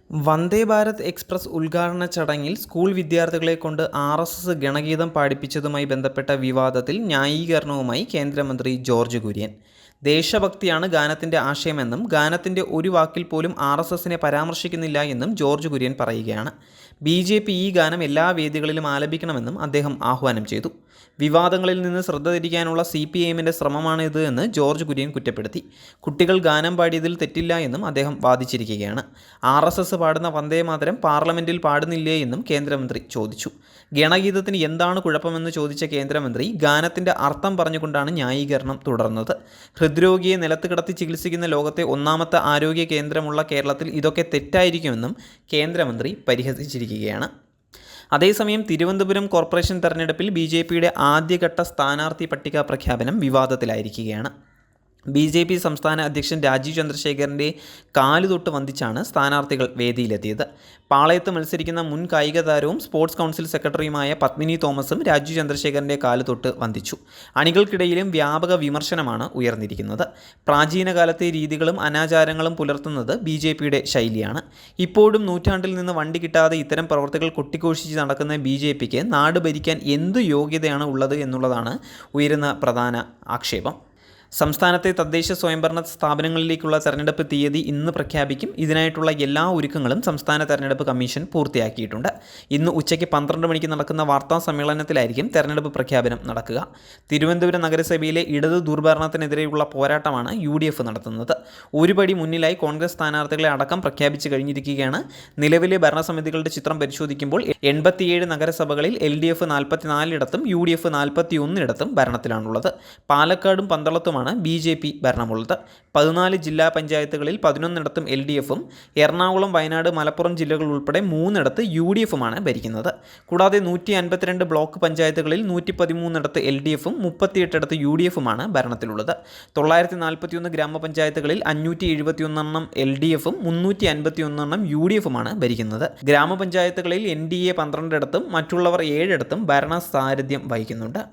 Vande Bharat express ഉദ്ഘാടന ചടങ്ങിൽ school വിദ്യാർത്ഥികളെക്കൊണ്ട് RSS ഗണഗീതം പാടിപ്പിച്ചതുമായി ബന്ധപ്പെട്ട വിവാദത്തിൽ ന്യായീകരണവുമായി കേന്ദ്രമന്ത്രി ജോർജ് കുര്യൻ. ദേശഭക്തിയാണ് ഗാനത്തിൻ്റെ ആശയമെന്നും ഗാനത്തിൻ്റെ ഒരു വാക്കിൽ പോലും RSSനെ പരാമർശിക്കുന്നില്ല എന്നും ജോർജ് കുര്യൻ പറയുകയാണ്. BJP ഈ ഗാനം എല്ലാ വേദികളിലും ആലപിക്കണമെന്നും അദ്ദേഹം ആഹ്വാനം ചെയ്തു. വിവാദങ്ങളിൽ നിന്ന് ശ്രദ്ധ തിരിക്കാനുള്ള CPIMൻ്റെ ശ്രമമാണിത് എന്ന് ജോർജ് കുര്യൻ കുറ്റപ്പെടുത്തി. കുട്ടികൾ ഗാനം പാടിയതിൽ തെറ്റില്ല എന്നും അദ്ദേഹം വാദിച്ചിരിക്കുകയാണ്. RSS പാടുന്ന വന്ദേമാതരം പാർലമെൻറ്റിൽ പാടുന്നില്ലേ എന്നും കേന്ദ്രമന്ത്രി ചോദിച്ചു. ഗണഗീതത്തിന് എന്താണ് കുഴപ്പമെന്ന് ചോദിച്ച കേന്ദ്രമന്ത്രി ഗാനത്തിൻ്റെ അർത്ഥം പറഞ്ഞുകൊണ്ടാണ് ന്യായീകരണം തുടർന്നത്. ഹൃദ്രോഗിയെ നിലത്ത് കിടത്തി ചികിത്സിക്കുന്ന ലോകത്തെ ഒന്നാമത്തെ ആരോഗ്യ കേന്ദ്രമുള്ള കേരളത്തിൽ ഇതൊക്കെ തെറ്റായിരിക്കുമെന്നും കേന്ദ്രമന്ത്രി പരിഹസിച്ചിരിക്കുകയാണ്. അതേസമയം തിരുവനന്തപുരം കോർപ്പറേഷൻ തെരഞ്ഞെടുപ്പിൽ BJPയുടെ ആദ്യഘട്ട സ്ഥാനാർത്ഥി പട്ടിക പ്രഖ്യാപനം വിവാദത്തിലായിരിക്കുകയാണ്. BJP സംസ്ഥാന അധ്യക്ഷൻ രാജീവ് ചന്ദ്രശേഖറിൻ്റെ കാലുതൊട്ട് വന്ദിച്ചാണ് സ്ഥാനാർത്ഥികൾ വേദിയിലെത്തിയത്. പാളയത്ത് മത്സരിക്കുന്ന മുൻ കായിക താരവും സ്പോർട്സ് കൗൺസിൽ സെക്രട്ടറിയുമായ പത്മിനി തോമസും രാജീവ് ചന്ദ്രശേഖറിൻ്റെ കാലുതൊട്ട് വന്ദിച്ചു. അണികൾക്കിടയിലും വ്യാപക വിമർശനമാണ് ഉയർന്നിരിക്കുന്നത്. പ്രാചീന കാലത്തെ രീതികളും അനാചാരങ്ങളും പുലർത്തുന്നത് BJPയുടെ ശൈലിയാണ്. ഇപ്പോഴും നൂറ്റാണ്ടിൽ നിന്ന് വണ്ടി കിട്ടാതെ ഇത്തരം പ്രവർത്തികൾ കൊട്ടിഘോഷിച്ച് നടക്കുന്ന BJPക്ക് നാട് ഭരിക്കാൻ എന്തു യോഗ്യതയാണ് ഉള്ളത് എന്നുള്ളതാണ് ഉയരുന്ന പ്രധാന ആക്ഷേപം. സംസ്ഥാനത്തെ തദ്ദേശ സ്വയംഭരണ സ്ഥാപനങ്ങളിലേക്കുള്ള തെരഞ്ഞെടുപ്പ് തീയതി ഇന്ന് പ്രഖ്യാപിക്കും. ഇതിനായിട്ടുള്ള എല്ലാ ഒരുക്കങ്ങളും സംസ്ഥാന തെരഞ്ഞെടുപ്പ് കമ്മീഷൻ പൂർത്തിയാക്കിയിട്ടുണ്ട്. ഇന്ന് ഉച്ചയ്ക്ക് 12 മണിക്ക് നടക്കുന്ന വാർത്താ സമ്മേളനത്തിലായിരിക്കും തെരഞ്ഞെടുപ്പ് പ്രഖ്യാപനം നടക്കുക. തിരുവനന്തപുരം നഗരസഭയിലെ ഇടത് ദുർഭരണത്തിനെതിരെയുള്ള പോരാട്ടമാണ് UDF നടത്തുന്നത്. ഒരുപടി മുന്നിലായി കോൺഗ്രസ് സ്ഥാനാർത്ഥികളെ അടക്കം പ്രഖ്യാപിച്ചു കഴിഞ്ഞിരിക്കുകയാണ്. നിലവിലെ ഭരണസമിതികളുടെ ചിത്രം പരിശോധിക്കുമ്പോൾ 87 നഗരസഭകളിൽ LDF 44 UDF 41 ഭരണത്തിലാണുള്ളത്. പാലക്കാടും പന്തളത്തും BJP ഭരണമുള്ളത്. 14 ജില്ലാ പഞ്ചായത്തുകളിൽ 11 LDFും എറണാകുളം, വയനാട്, മലപ്പുറം ജില്ലകൾ ഉൾപ്പെടെ 3 UDFുമാണ് ഭരിക്കുന്നത്. കൂടാതെ 152 ബ്ലോക്ക് പഞ്ചായത്തുകളിൽ 113 LDFും 38 UDFുമാണ് ഭരണത്തിലുള്ളത്. 941 ഗ്രാമപഞ്ചായത്തുകളിൽ 571 LDFും 351 UDFുമാണ് ഭരിക്കുന്നത്. ഗ്രാമപഞ്ചായത്തുകളിൽ NDA 12 മറ്റുള്ളവർ 7 ഭരണ സാരഥ്യം വഹിക്കുന്നുണ്ട്.